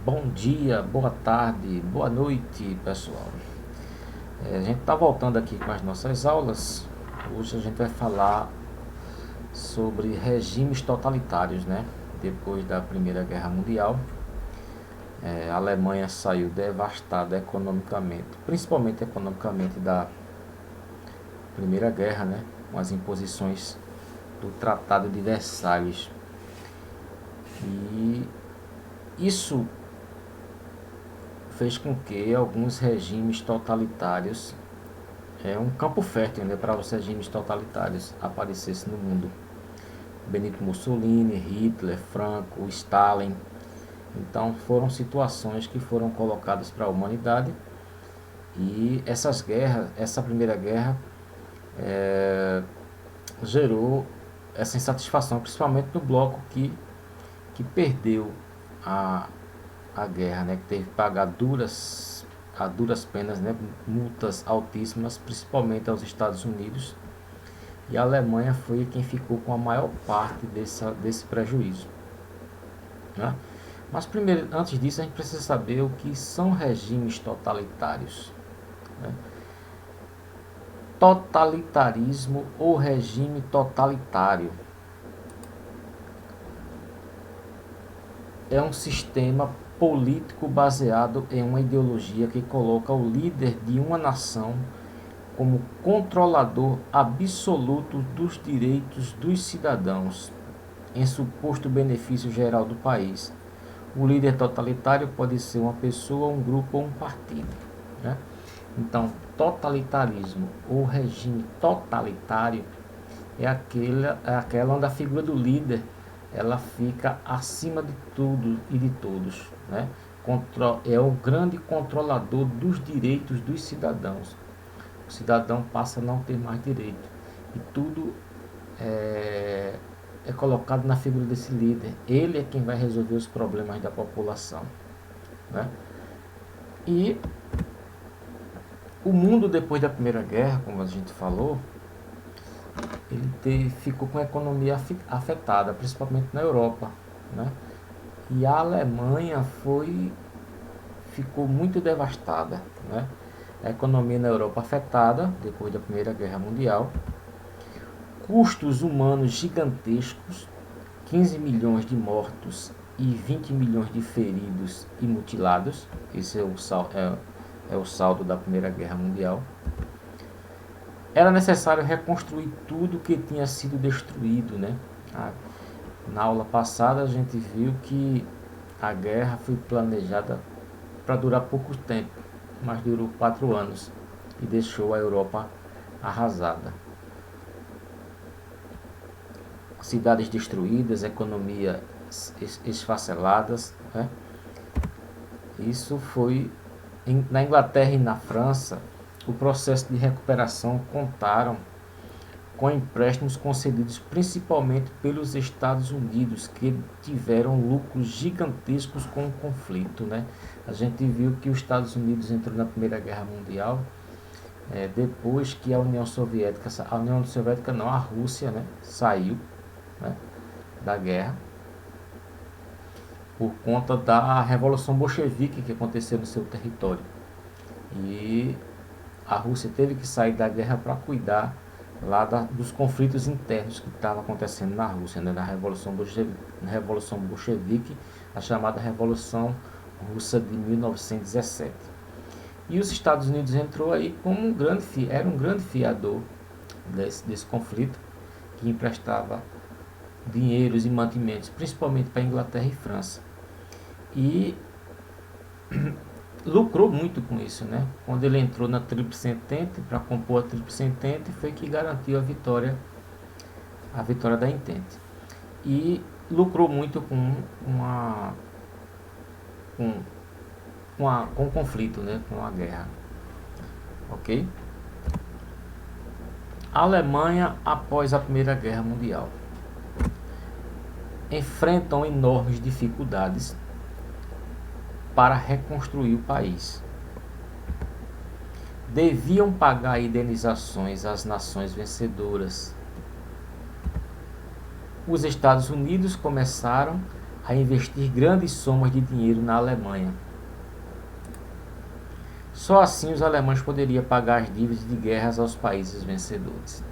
Bom dia, boa tarde, boa noite, pessoal. A gente está voltando aqui com as nossas aulas. Hoje a gente vai falar sobre regimes totalitários, né? Depois da Primeira Guerra Mundial, a Alemanha saiu devastada economicamente, principalmente economicamente da Primeira Guerra, né? Com as imposições do Tratado de Versalhes. E isso fez com que alguns regimes totalitários, um campo fértil, né, para os regimes totalitários aparecessem no mundo. Benito Mussolini, Hitler, Franco, Stalin. Então foram situações que foram colocadas para a humanidade, e essas guerras, essa primeira guerra gerou essa insatisfação, principalmente no bloco que perdeu a, a guerra, né, que teve que pagar a duras penas, né, multas altíssimas, principalmente aos Estados Unidos, e a Alemanha foi quem ficou com a maior parte desse prejuízo, né? Mas primeiro, antes disso, a gente precisa saber o que são regimes totalitários, né? Totalitarismo ou regime totalitário é um sistema político baseado em uma ideologia que coloca o líder de uma nação como controlador absoluto dos direitos dos cidadãos, em suposto benefício geral do país. O líder totalitário pode ser uma pessoa, um grupo ou um partido, né? Então, totalitarismo ou regime totalitário é aquela onde a figura do líder ela fica acima de tudo e de todos, né? É o grande controlador dos direitos dos cidadãos. O cidadão passa a não ter mais direito, e tudo é colocado na figura desse líder. Ele é quem vai resolver os problemas da população, né? E o mundo depois da Primeira Guerra, como a gente falou, ficou com a economia afetada, principalmente na Europa, né? E a Alemanha ficou muito devastada, né? A economia na Europa afetada depois da Primeira Guerra Mundial, custos humanos gigantescos, 15 milhões de mortos e 20 milhões de feridos e mutilados. Esse é o saldo da Primeira Guerra Mundial. Era necessário reconstruir tudo que tinha sido destruído, né? Na aula passada a gente viu que a guerra foi planejada para durar pouco tempo, mas durou 4 anos e deixou a Europa arrasada. Cidades destruídas, economias esfaceladas, né? Isso foi na Inglaterra e na França. O processo de recuperação contaram com empréstimos concedidos principalmente pelos Estados Unidos, que tiveram lucros gigantescos com o conflito, né? A gente viu que os Estados Unidos entrou na Primeira Guerra Mundial depois que a União Soviética não, a Rússia, né, saiu, né, da guerra por conta da Revolução Bolchevique que aconteceu no seu território. E a Rússia teve que sair da guerra para cuidar lá dos conflitos internos que estavam acontecendo na Rússia, né, na Revolução Bolchevique, a chamada Revolução Russa de 1917. E os Estados Unidos entrou aí como era um grande fiador desse conflito, que emprestava dinheiros e mantimentos, principalmente para a Inglaterra e França. E lucrou muito com isso, né? Quando ele entrou na Tríplice Entente, para compor a Tríplice Entente, foi que garantiu a vitória da Entente. E lucrou muito com o conflito, né? Com a guerra. Ok? A Alemanha, após a Primeira Guerra Mundial, enfrentam enormes dificuldades para reconstruir o país. Deviam pagar indenizações às nações vencedoras. Os Estados Unidos começaram a investir grandes somas de dinheiro na Alemanha. Só assim os alemães poderiam pagar as dívidas de guerras aos países vencedores.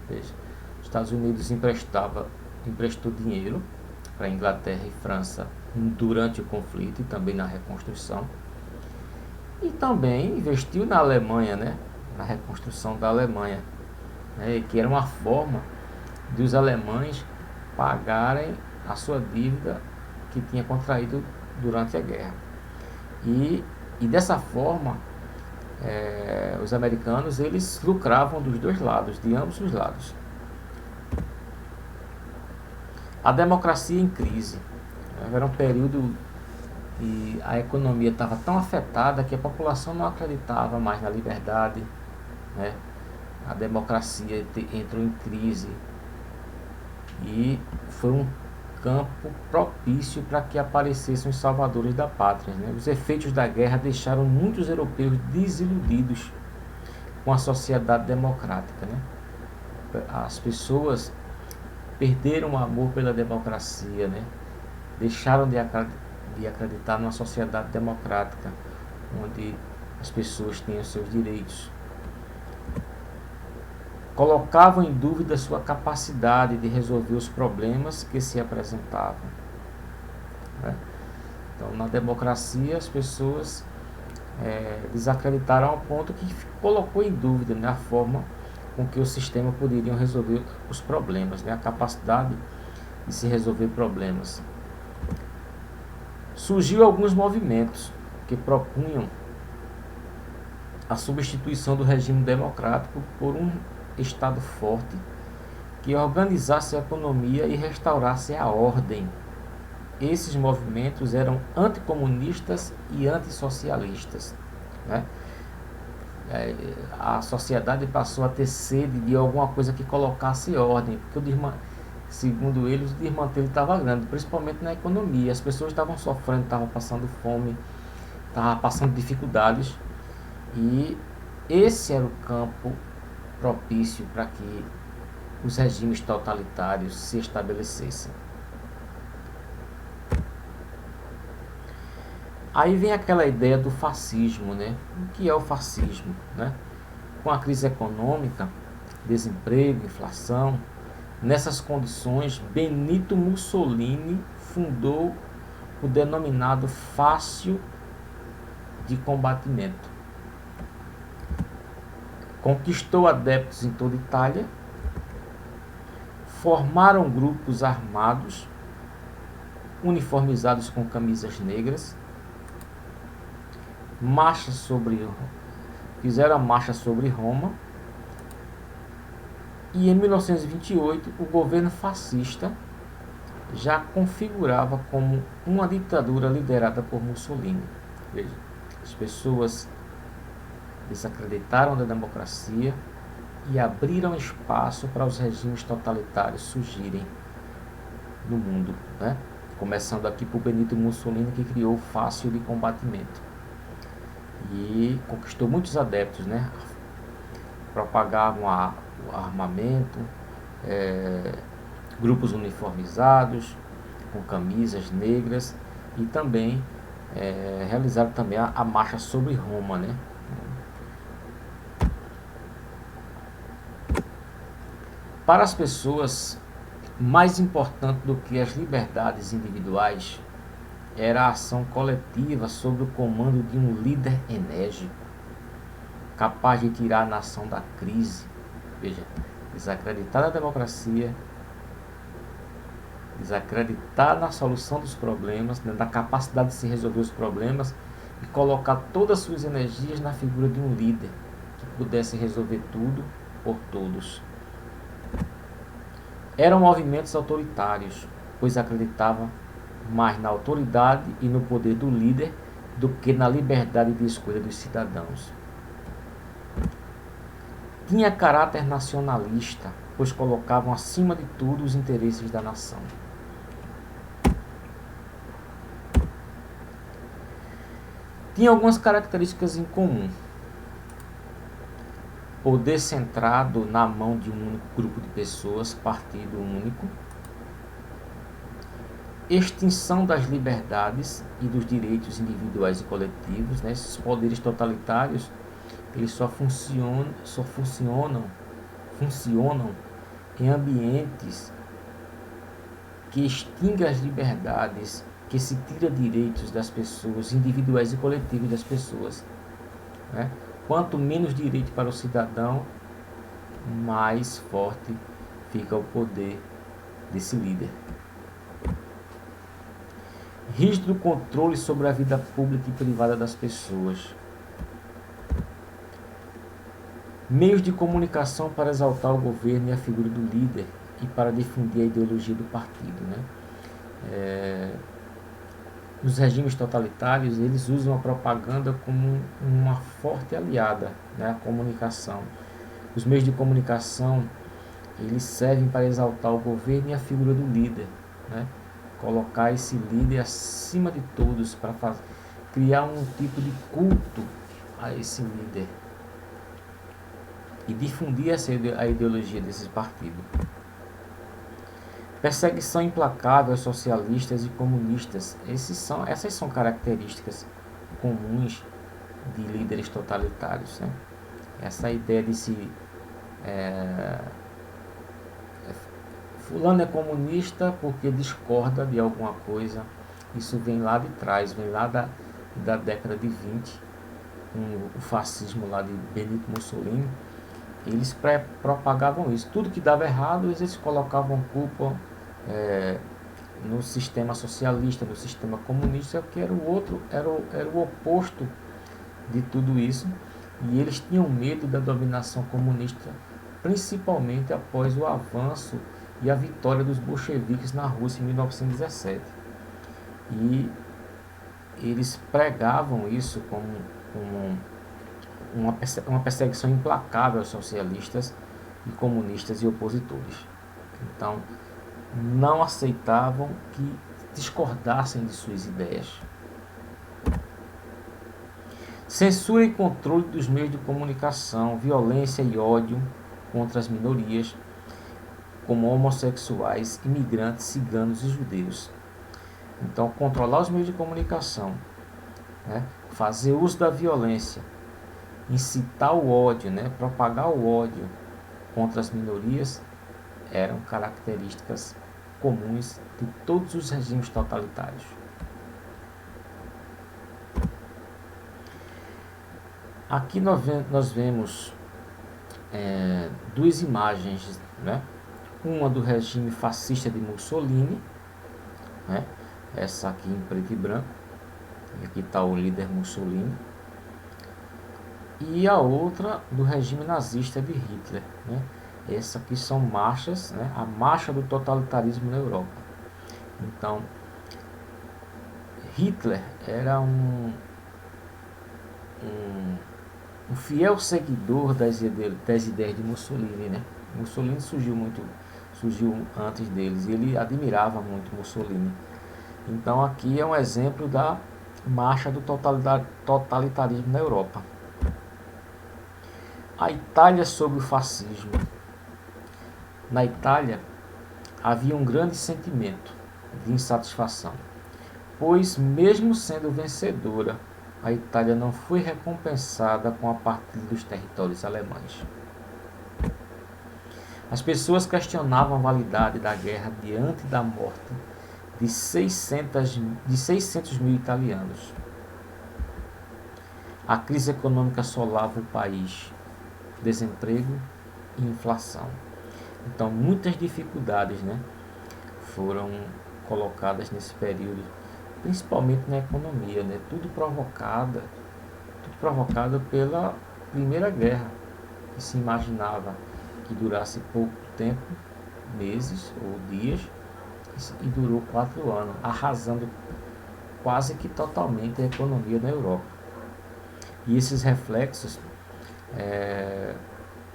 Veja, os Estados Unidos emprestou dinheiro para a Inglaterra e França durante o conflito e também na reconstrução. E também investiu na Alemanha, né? Na reconstrução da Alemanha, né? Que era uma forma de os alemães pagarem a sua dívida que tinha contraído durante a guerra. E dessa forma, os americanos eles lucravam dos dois lados, de ambos os lados. A democracia em crise. Era um período e a economia estava tão afetada que a população não acreditava mais na liberdade, né? A democracia entrou em crise e foi um campo propício para que aparecessem os salvadores da pátria, né? Os efeitos da guerra deixaram muitos europeus desiludidos com a sociedade democrática, né? As pessoas perderam o amor pela democracia, né? Deixaram de acreditar numa sociedade democrática, onde as pessoas têm os seus direitos. Colocavam em dúvida sua capacidade de resolver os problemas que se apresentavam, né? Então, na democracia, as pessoas desacreditaram ao ponto que colocou em dúvida, né, a forma com que o sistema poderiam resolver os problemas, né, a capacidade de se resolver problemas. Surgiu alguns movimentos que propunham a substituição do regime democrático por um Estado forte que organizasse a economia e restaurasse a ordem. Esses movimentos eram anticomunistas e antissocialistas, né? A sociedade passou a ter sede de alguma coisa que colocasse ordem, porque segundo eles, o desmantelo estava grande, principalmente na economia. As pessoas estavam sofrendo, estavam passando fome, estavam passando dificuldades, e esse era o campo propício para que os regimes totalitários se estabelecessem. Aí vem aquela ideia do fascismo, né? O que é o fascismo, né? Com a crise econômica, desemprego, inflação, nessas condições, Benito Mussolini fundou o denominado Fácio de Combatimento. Conquistou adeptos em toda a Itália, formaram grupos armados, uniformizados com camisas negras, fizeram a marcha sobre Roma, e em 1928 o governo fascista já configurava como uma ditadura liderada por Mussolini. Veja, as pessoas desacreditaram da democracia e abriram espaço para os regimes totalitários surgirem no mundo, né? Começando aqui por Benito Mussolini, que criou o Fácio de Combatimento e conquistou muitos adeptos, né? Propagavam o armamento, grupos uniformizados com camisas negras, e também realizaram também a marcha sobre Roma, né? Para as pessoas, mais importante do que as liberdades individuais era a ação coletiva sob o comando de um líder enérgico, capaz de tirar a nação da crise. Veja, desacreditar na democracia, desacreditar na solução dos problemas, né, na capacidade de se resolver os problemas, e colocar todas as suas energias na figura de um líder que pudesse resolver tudo por todos. Eram movimentos autoritários, pois acreditavam mais na autoridade e no poder do líder do que na liberdade de escolha dos cidadãos. Tinha caráter nacionalista, pois colocavam acima de tudo os interesses da nação. Tinha algumas características em comum. Poder centrado na mão de um único grupo de pessoas, partido único. extinção das liberdades e dos direitos individuais e coletivos, né? Esses poderes totalitários, eles funcionam em ambientes que extinguem as liberdades, que se tira direitos das pessoas, individuais e coletivos das pessoas, né? Quanto menos direito para o cidadão, mais forte fica o poder desse líder. Rígido controle sobre a vida pública e privada das pessoas. Meios de comunicação para exaltar o governo e a figura do líder e para difundir a ideologia do partido, né? Os regimes totalitários, eles usam a propaganda como uma forte aliada, né, à comunicação. Os meios de comunicação, eles servem para exaltar o governo e a figura do líder, né? Colocar esse líder acima de todos, para criar um tipo de culto a esse líder e difundir a ideologia desses partidos. Perseguição implacável aos socialistas e comunistas. Essas são características comuns de líderes totalitários, né? Essa ideia de fulano é comunista porque discorda de alguma coisa. Isso vem lá de trás, vem lá da década de 20, com o fascismo lá de Benito Mussolini. Eles propagavam isso. Tudo que dava errado, eles colocavam culpa no sistema socialista, no sistema comunista, que era o oposto de tudo isso. E eles tinham medo da dominação comunista, principalmente após o avanço e a vitória dos bolcheviques na Rússia em 1917. E eles pregavam isso como uma perseguição implacável aos socialistas e comunistas e opositores. Então, não aceitavam que discordassem de suas ideias. Censura e controle dos meios de comunicação, violência e ódio contra as minorias, como homossexuais, imigrantes, ciganos e judeus. Então, controlar os meios de comunicação, né? Fazer uso da violência, incitar o ódio, né? Propagar o ódio contra as minorias, eram características comuns de todos os regimes totalitários. Aqui nós vemos duas imagens, né? Uma do regime fascista de Mussolini, né? Essa aqui em preto e branco, e aqui está o líder Mussolini, e a outra do regime nazista de Hitler, né? Essas aqui são marchas, né? A marcha do totalitarismo na Europa. Então, Hitler era um fiel seguidor das ideias de Mussolini, né? Mussolini surgiu antes deles, e ele admirava muito Mussolini. Então aqui é um exemplo da marcha do totalitarismo na Europa. A Itália sob o fascismo. Na Itália havia um grande sentimento de insatisfação, pois mesmo sendo vencedora, a Itália não foi recompensada com a partilha dos territórios alemães. As pessoas questionavam a validade da guerra diante da morte de 600 mil italianos. A crise econômica assolava o país, desemprego e inflação. Então, muitas dificuldades, né, foram colocadas nesse período, principalmente na economia, né, tudo provocado pela Primeira Guerra, que se imaginava que durasse pouco tempo, meses ou dias, e durou 4 anos, arrasando quase que totalmente a economia da Europa. E esses reflexos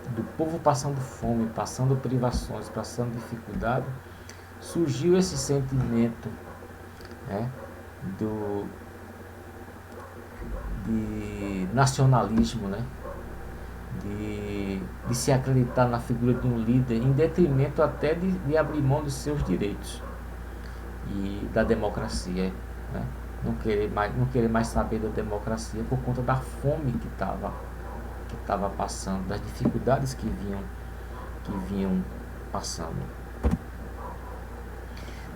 do povo passando fome, passando privações, passando dificuldade, surgiu esse sentimento, né, de nacionalismo, né, de se acreditar na figura de um líder, em detrimento até de abrir mão dos seus direitos. e da democracia, né? Não querer mais saber da democracia por conta da fome que estava passando, das dificuldades que vinham passando.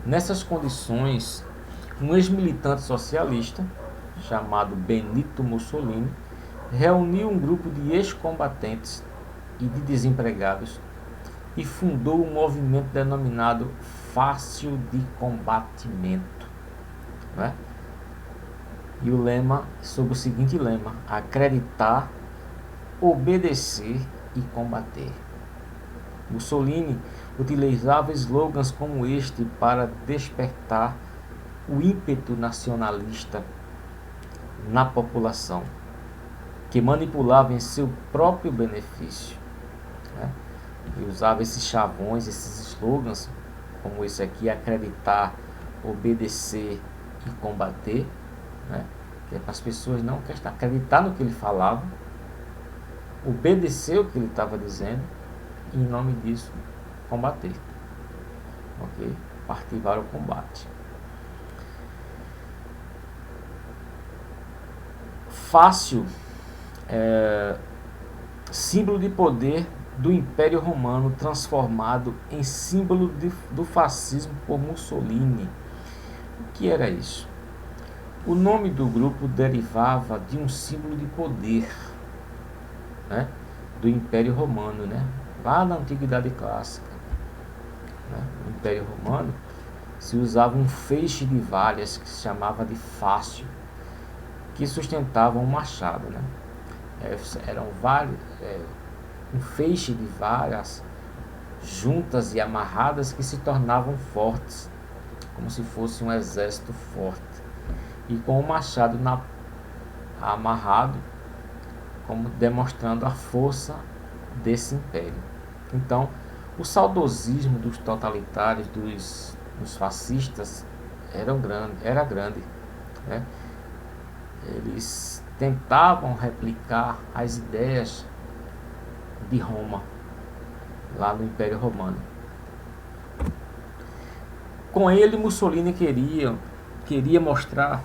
Nessas condições, um ex-militante socialista chamado Benito Mussolini reuniu um grupo de ex-combatentes e de desempregados e fundou um movimento denominado Fácil de Combatimento, né? E o lema, sob o seguinte lema: acreditar, obedecer e combater. Mussolini utilizava slogans como este para despertar o ímpeto nacionalista na população, que manipulava em seu próprio benefício, né? E usava esses chavões, esses slogans, como esse aqui: acreditar, obedecer e combater, né? Que é para as pessoas não acreditar no que ele falava, obedecer o que ele estava dizendo e, em nome disso, combater. Ok? Partir para o combate. Fácil, símbolo de poder do Império Romano transformado em símbolo do fascismo por Mussolini. O que era isso? O nome do grupo derivava de um símbolo de poder, né, do Império Romano, né, lá na Antiguidade Clássica, né. No Império Romano se usava um feixe de varas que se chamava de fácio, que sustentava um machado, né. Eram vários, um feixe de varas juntas e amarradas que se tornavam fortes, como se fosse um exército forte, e com o machado amarrado, como demonstrando a força desse império. Então, o saudosismo dos totalitários, dos fascistas, era grande, né? Eles tentavam replicar as ideias de Roma, lá no Império Romano. Com ele, Mussolini queria mostrar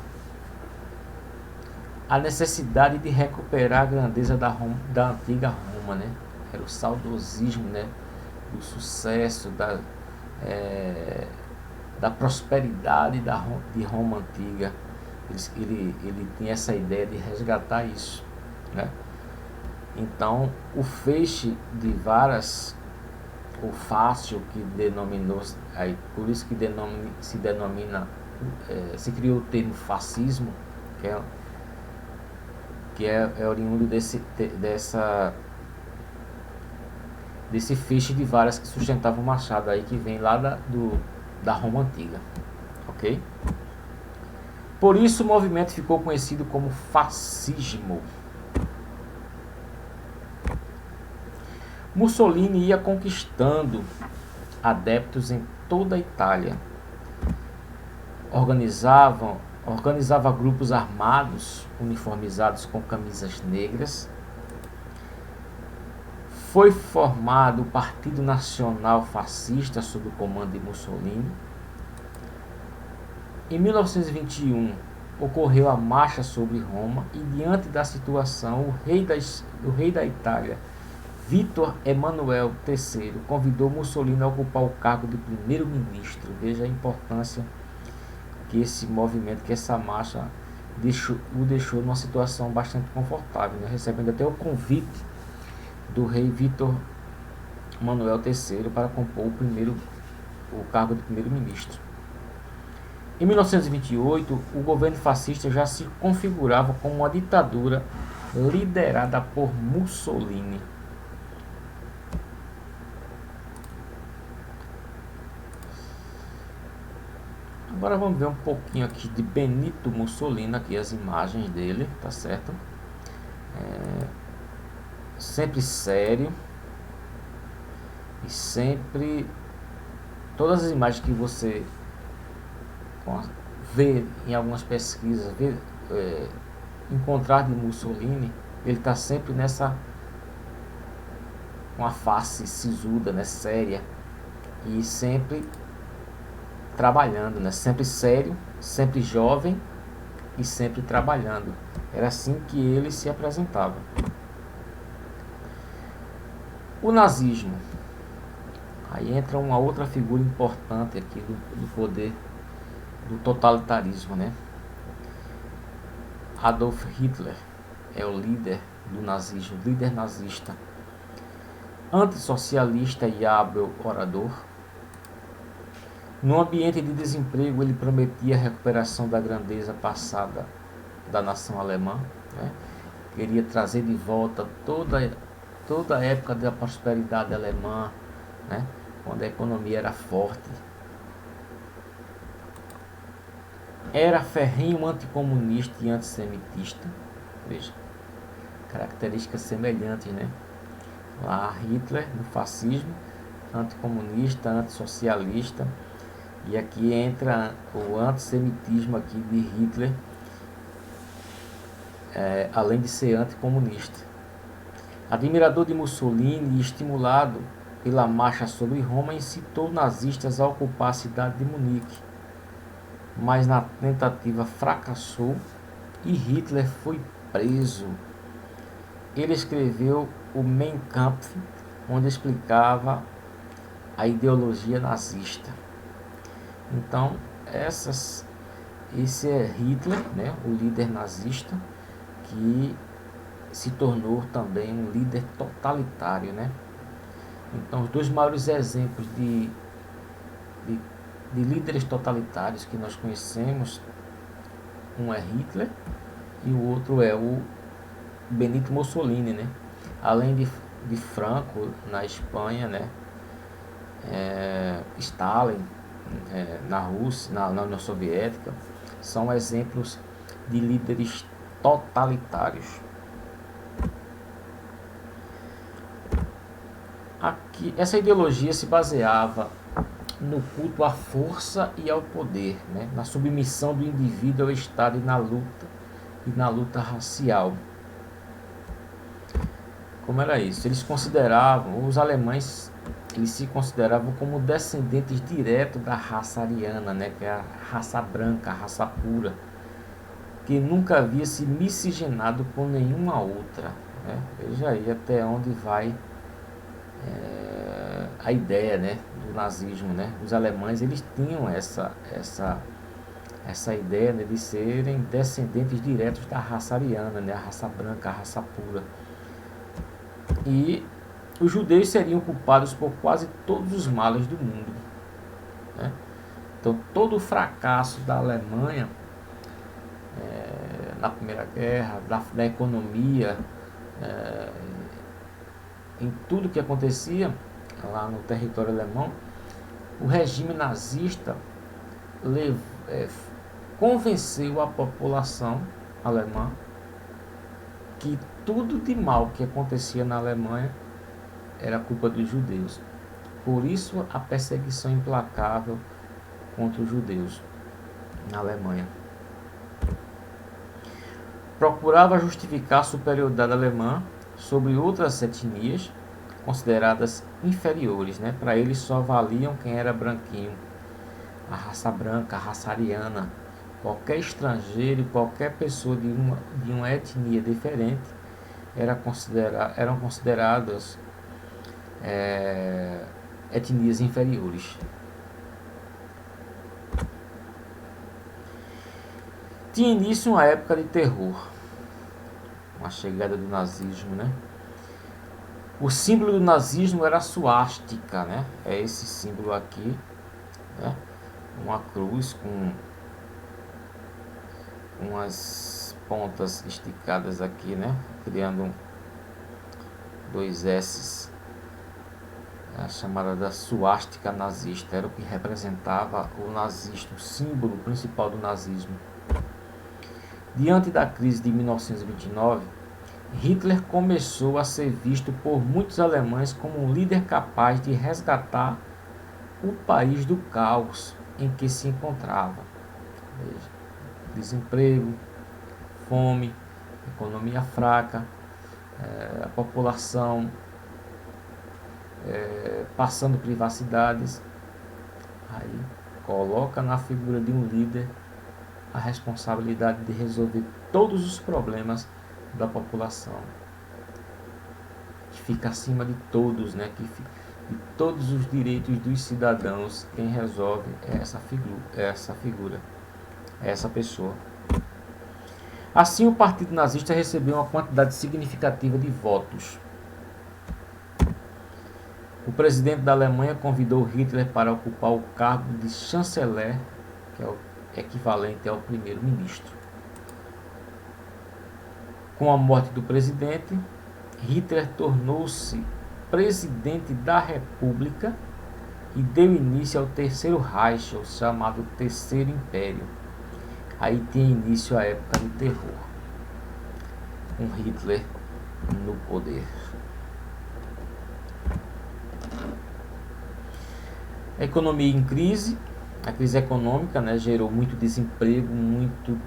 a necessidade de recuperar a grandeza da antiga Roma, né? Era o saudosismo, né, do sucesso, da prosperidade de Roma antiga. Ele tinha essa ideia de resgatar isso, né? Então, o feixe de varas, o fácio, que denominou, aí, por isso que se criou o termo fascismo, que é oriundo desse feixe de varas que sustentava o machado, aí, que vem lá da Roma antiga, ok? Por isso o movimento ficou conhecido como fascismo. Mussolini ia conquistando adeptos em toda a Itália. Organizava grupos armados, uniformizados com camisas negras. Foi formado o Partido Nacional Fascista sob o comando de Mussolini. Em 1921, ocorreu a marcha sobre Roma e, diante da situação, o rei da Itália, Vítor Emanuel III, convidou Mussolini a ocupar o cargo de primeiro-ministro. Veja a importância que esse movimento, que essa marcha o deixou numa situação bastante confortável, né? Recebendo até o convite do rei Vítor Emanuel III para compor o cargo de primeiro-ministro. Em 1928, o governo fascista já se configurava como uma ditadura liderada por Mussolini. Agora vamos ver um pouquinho aqui de Benito Mussolini, aqui as imagens dele, tá certo? Sempre sério e sempre todas as imagens que você vê em algumas pesquisas, encontrar de Mussolini, ele está sempre com a face sisuda, né, séria, e sempre trabalhando, né? Sempre sério, sempre jovem e sempre trabalhando. Era assim que ele se apresentava. O nazismo. Aí entra uma outra figura importante aqui do poder do totalitarismo, né? Adolf Hitler é o líder do nazismo, líder nazista, antissocialista e hábil orador. No ambiente de desemprego, ele prometia a recuperação da grandeza passada da nação alemã, né? Queria trazer de volta toda a época da prosperidade alemã, né? Quando a economia era forte. Era ferrenho anticomunista e antissemitista. Veja, características semelhantes, né? Lá Hitler no fascismo, anticomunista, antissocialista, e aqui entra o antissemitismo aqui de Hitler, além de ser anticomunista. Admirador de Mussolini e estimulado pela marcha sobre Roma, incitou nazistas a ocupar a cidade de Munique, mas na tentativa fracassou e Hitler foi preso. Ele escreveu o Mein Kampf, onde explicava a ideologia nazista. Então, esse é Hitler, né, o líder nazista, que se tornou também um líder totalitário, né? Então, os dois maiores exemplos de líderes totalitários que nós conhecemos, um é Hitler e o outro é o Benito Mussolini, né? Além de Franco na Espanha, né? Stalin na Rússia, na União Soviética, são exemplos de líderes totalitários. Aqui, essa ideologia se baseava no culto à força e ao poder, né? Na submissão do indivíduo ao Estado e na luta racial. Como era isso? Os alemães, eles se consideravam como descendentes diretos da raça ariana, né? Que é a raça branca, a raça pura, que nunca havia se miscigenado com nenhuma outra, né? Veja aí até onde vai a ideia, né, do nazismo, né? Os alemães, eles tinham essa ideia, né, de serem descendentes diretos da raça ariana, né, a raça branca, a raça pura. E os judeus seriam culpados por quase todos os males do mundo, né? Então, todo o fracasso da Alemanha na Primeira Guerra, da economia, em tudo que acontecia lá no território alemão, o regime nazista convenceu a população alemã que tudo de mal que acontecia na Alemanha era culpa dos judeus. Por isso a perseguição implacável contra os judeus na Alemanha. Procurava justificar a superioridade alemã sobre outras etnias consideradas inferiores, né? Para eles só valiam quem era branquinho, a raça branca, a raça ariana. Qualquer estrangeiro, qualquer pessoa de uma etnia diferente eram consideradas etnias inferiores. Tinha início uma época de terror, a chegada do nazismo, né? O símbolo do nazismo era a suástica, né? É esse símbolo aqui, né? Uma cruz com umas pontas esticadas aqui, né? Criando dois S's. A chamada da suástica nazista, era o que representava o nazismo, o símbolo principal do nazismo. Diante da crise de 1929, Hitler começou a ser visto por muitos alemães como um líder capaz de resgatar o país do caos em que se encontrava. Veja, desemprego, fome, economia fraca, a população passando privacidades. Aí coloca na figura de um líder a responsabilidade de resolver todos os problemas da população, que fica acima de todos, né? De todos os direitos dos cidadãos, quem resolve é essa figura, é essa pessoa. Assim, o Partido Nazista recebeu uma quantidade significativa de votos. O presidente da Alemanha convidou Hitler para ocupar o cargo de chanceler, que é o equivalente ao primeiro-ministro. Com a morte do presidente, Hitler tornou-se presidente da República e deu início ao Terceiro Reich, o chamado Terceiro Império. Aí tem início a época do terror, com Hitler no poder. A economia em crise, a crise econômica, né, gerou muito desemprego, muito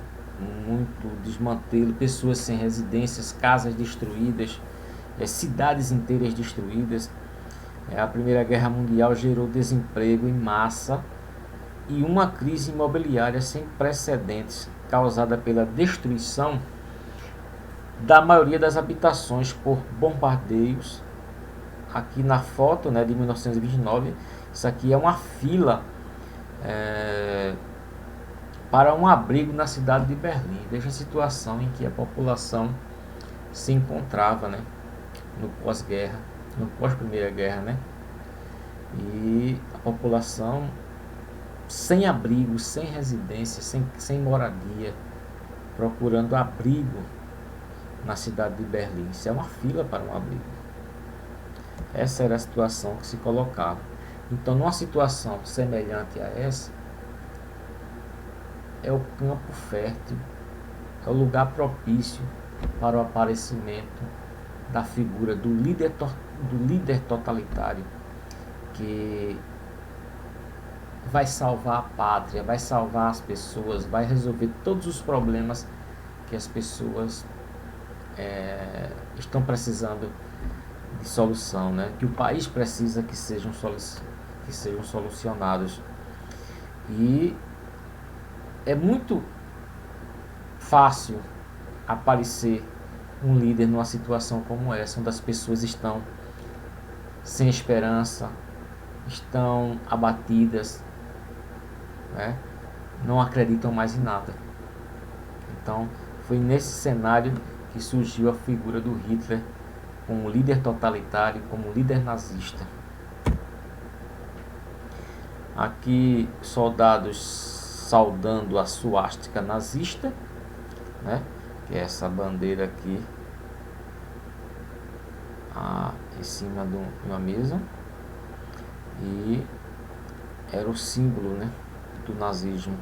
desmantelo, pessoas sem residências, casas destruídas, cidades inteiras destruídas. A Primeira Guerra Mundial gerou desemprego em massa e uma crise imobiliária sem precedentes, causada pela destruição da maioria das habitações por bombardeios. Aqui na foto, né, de 1929, isso aqui é uma fila para um abrigo na cidade de Berlim. Veja a situação em que a população se encontrava, né, no pós-guerra, no pós-primeira guerra, né? E a população sem abrigo, sem residência, sem moradia, procurando abrigo na cidade de Berlim. Isso é uma fila para um abrigo. Essa era a situação que se colocava. Então, numa situação semelhante a essa, é o campo fértil, é o lugar propício para o aparecimento da figura do líder totalitário, que vai salvar a pátria, vai salvar as pessoas, vai resolver todos os problemas que as pessoas estão precisando de solução, né? Que o país precisa que sejam solucionados. E é muito fácil aparecer um líder numa situação como essa, onde as pessoas estão sem esperança, estão abatidas, né? Não acreditam mais em nada. Então, foi nesse cenário que surgiu a figura do Hitler como líder totalitário, como líder nazista. Aqui, soldados saudando a suástica nazista, né? Que é essa bandeira aqui em cima de uma mesa, e era o símbolo, né, do nazismo.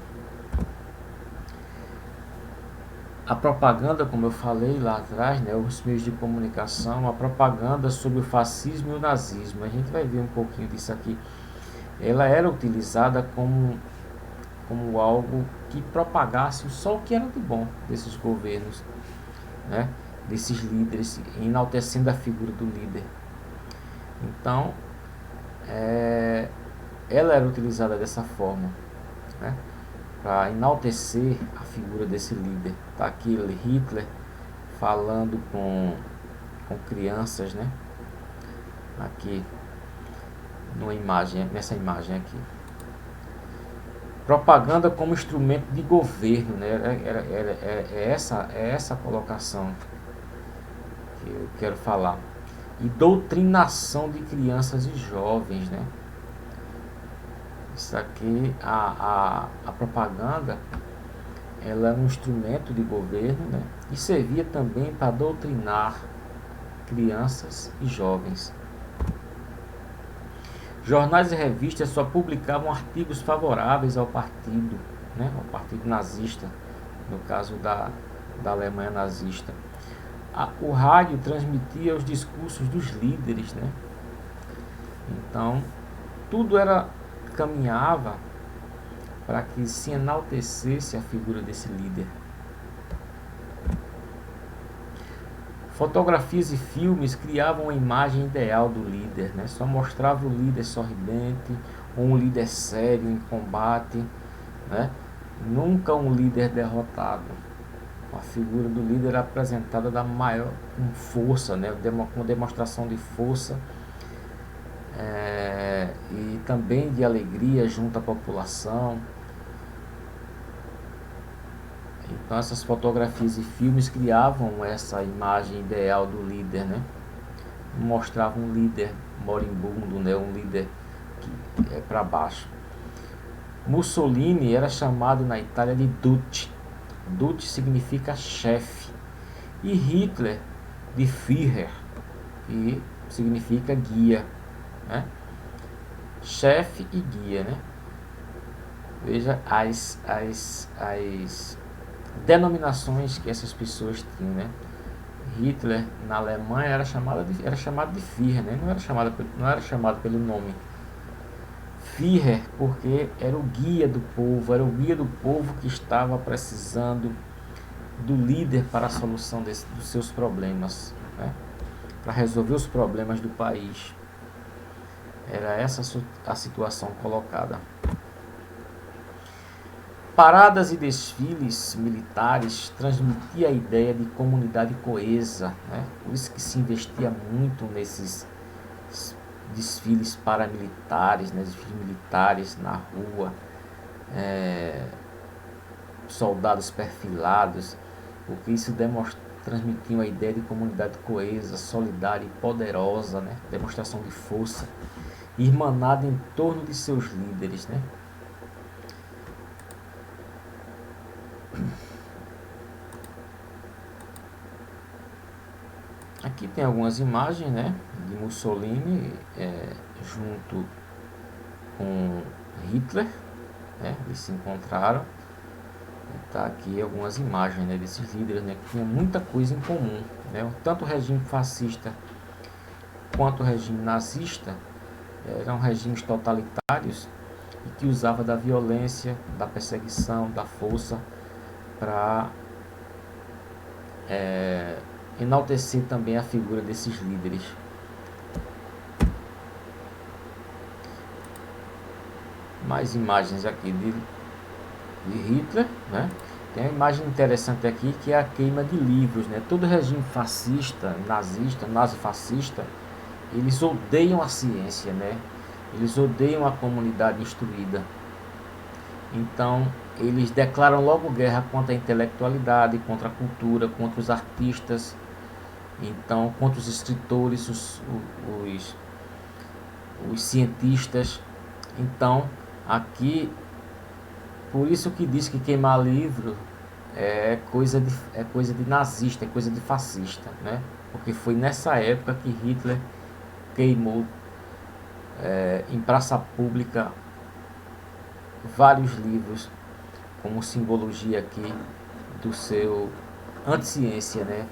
A propaganda, como eu falei lá atrás, né, os meios de comunicação, a propaganda sobre o fascismo e o nazismo, a gente vai ver um pouquinho disso aqui. Ela era utilizada como algo que propagasse só o que era de bom desses governos, né, desses líderes, enaltecendo a figura do líder. Então, ela era utilizada dessa forma, né, para enaltecer a figura desse líder. Está aqui Hitler falando com crianças, né? Aqui nessa imagem aqui. Propaganda como instrumento de governo, né? É essa a colocação que eu quero falar. E doutrinação de crianças e jovens, né? Isso aqui, a propaganda, ela é um instrumento de governo, né? E servia também para doutrinar crianças e jovens. Jornais e revistas só publicavam artigos favoráveis ao partido, né? Ao partido nazista, no caso da Alemanha nazista. O rádio transmitia os discursos dos líderes, né? Então, tudo caminhava para que se enaltecesse a figura desse líder. Fotografias e filmes criavam uma imagem ideal do líder, né? Só mostrava o líder sorridente, ou um líder sério em combate, né? Nunca um líder derrotado. A figura do líder é apresentada da maior com força, né? Com demonstração de força, e também de alegria junto à população. Então essas fotografias e filmes criavam essa imagem ideal do líder, né? Mostravam um líder moribundo, né? Um líder que é para baixo. Mussolini era chamado na Itália de Duce. Duce significa chefe. E Hitler de Führer, que significa guia, né? Chefe e guia, né? Veja as denominações que essas pessoas tinham, né? Hitler na Alemanha era chamado de Führer, né? Não era chamado pelo nome Führer, porque era o guia do povo, era o guia do povo que estava precisando do líder para a solução dos seus problemas, né? Para resolver os problemas do país. Era essa a situação colocada. Paradas e desfiles militares transmitiam a ideia de comunidade coesa, né? Por isso que se investia muito nesses desfiles paramilitares, né? Desfiles militares na rua, soldados perfilados, porque isso transmitia uma ideia de comunidade coesa, solidária e poderosa, né? Demonstração de força, irmanada em torno de seus líderes, né? Aqui tem algumas imagens, né, de Mussolini junto com Hitler, né? Eles se encontraram. Tá aqui algumas imagens, né, desses líderes, né, que tinham muita coisa em comum, né? Tanto o regime fascista quanto o regime nazista eram regimes totalitários e que usava da violência, da perseguição, da força para enaltecer também a figura desses líderes. Mais imagens aqui de Hitler, né? Tem uma imagem interessante aqui que é a queima de livros, né? Todo regime fascista, nazifascista, eles odeiam a ciência, né? Eles odeiam a comunidade instruída. Então, eles declaram logo guerra contra a intelectualidade, contra a cultura, contra os artistas, então contra os escritores, os cientistas. Então, aqui, por isso que diz que queimar livro é coisa de nazista, é coisa de fascista, né? Porque foi nessa época que Hitler queimou em praça pública vários livros, como simbologia aqui do seu anti-ciência, né?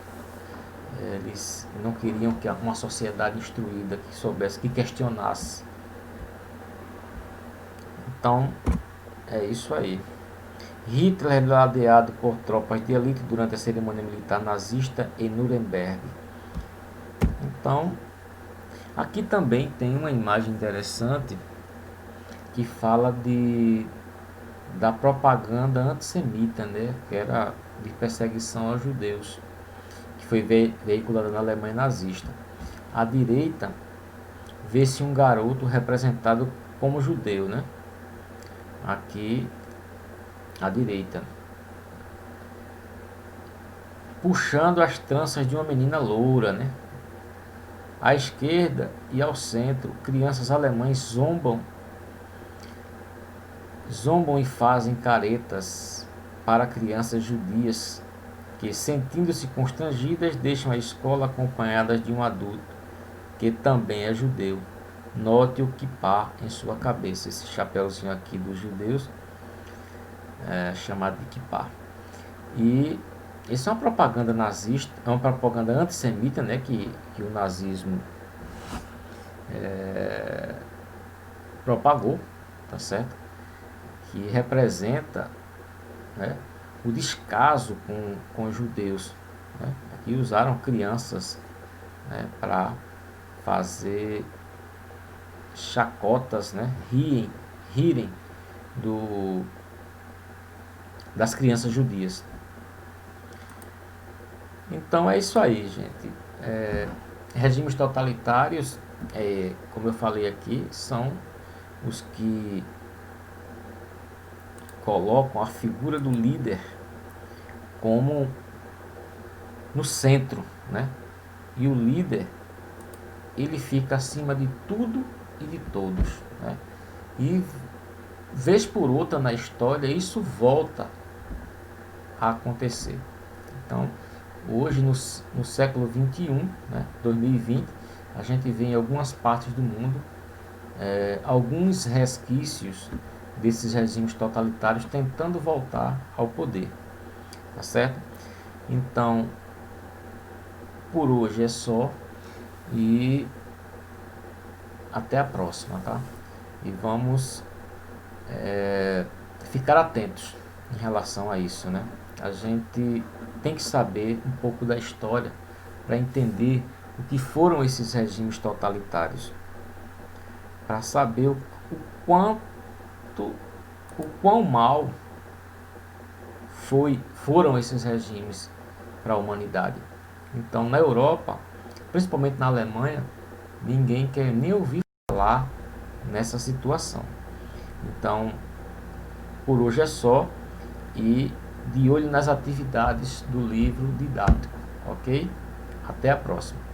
Eles não queriam que uma sociedade instruída que soubesse, que questionasse. Então, é isso aí. Hitler é ladeado por tropas de elite durante a cerimônia militar nazista em Nuremberg. Então, aqui também tem uma imagem interessante que fala da propaganda antissemita, né? Que era de perseguição aos judeus, que foi veiculada na Alemanha nazista. À direita, vê-se um garoto representado como judeu, né? Aqui à direita, puxando as tranças de uma menina loura, né? À esquerda e ao centro, crianças alemães zombam e fazem caretas para crianças judias que, sentindo-se constrangidas, deixam a escola acompanhadas de um adulto que também é judeu. Note o kippah em sua cabeça, esse chapéuzinho aqui dos judeus chamado de kippah. E isso é uma propaganda nazista, é uma propaganda antissemita, né, que o nazismo propagou, tá certo? Que representa, né, o descaso com os judeus, né? Aqui usaram crianças, né, para fazer chacotas, né, rirem das crianças judias. Então é isso aí, gente. Regimes totalitários, como eu falei aqui, são os que colocam a figura do líder como no centro, né? E o líder, ele fica acima de tudo e de todos, né? E vez por outra na história isso volta a acontecer. Então, hoje no século 21, né, 2020, a gente vê em algumas partes do mundo alguns resquícios desses regimes totalitários tentando voltar ao poder, tá certo? Então, por hoje é só e até a próxima, tá? E vamos ficar atentos em relação a isso, né? A gente tem que saber um pouco da história para entender o que foram esses regimes totalitários, para saber o quão mal foram esses regimes para a humanidade. Então, na Europa, principalmente na Alemanha, ninguém quer nem ouvir falar nessa situação. Então, por hoje é só e de olho nas atividades do livro didático, ok? Até a próxima.